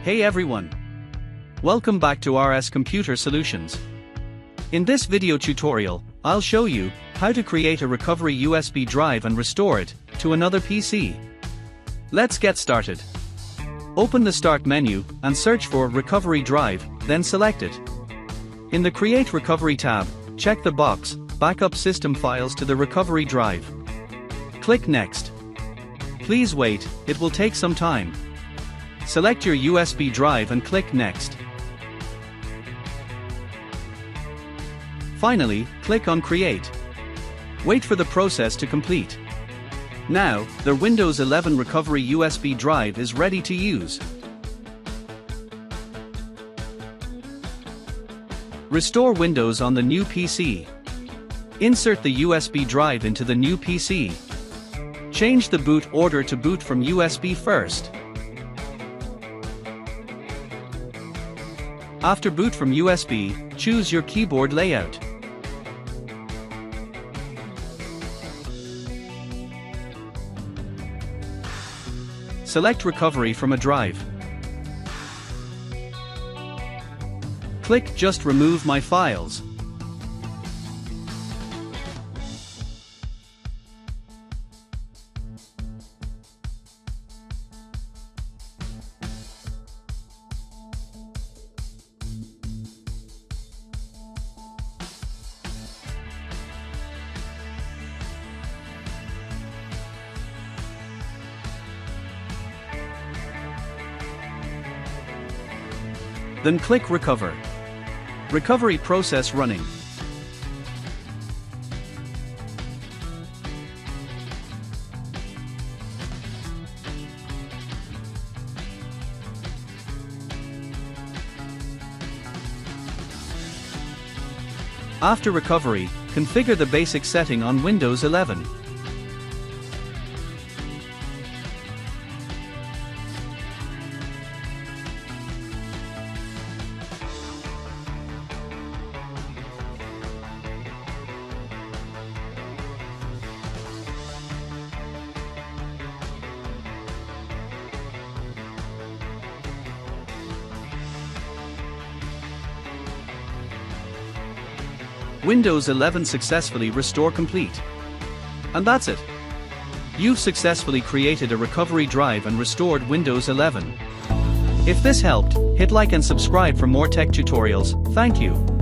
Hey everyone! Welcome back to RS Computer Solutions. In this video tutorial, I'll show you how to create a recovery USB drive and restore it to another PC. Let's get started. Open the Start menu and search for Recovery Drive, then select it. In the Create Recovery tab, check the box Backup System Files to the recovery drive. Click Next. Please wait, it will take some time. Select your USB drive and click Next. Finally, click on Create. Wait for the process to complete. Now, the Windows 11 recovery USB drive is ready to use. Restore Windows on the new PC. Insert the USB drive into the new PC. Change the boot order to boot from USB first. After boot from USB, choose your keyboard layout. Select Recovery from a drive. Click Just remove my files. Then click Recover. Recovery process running. After recovery, configure the basic setting on Windows 11. Windows 11 successfully restore complete. And that's it. You've successfully created a recovery drive and restored Windows 11. If this helped, hit like and subscribe for more tech tutorials. Thank you.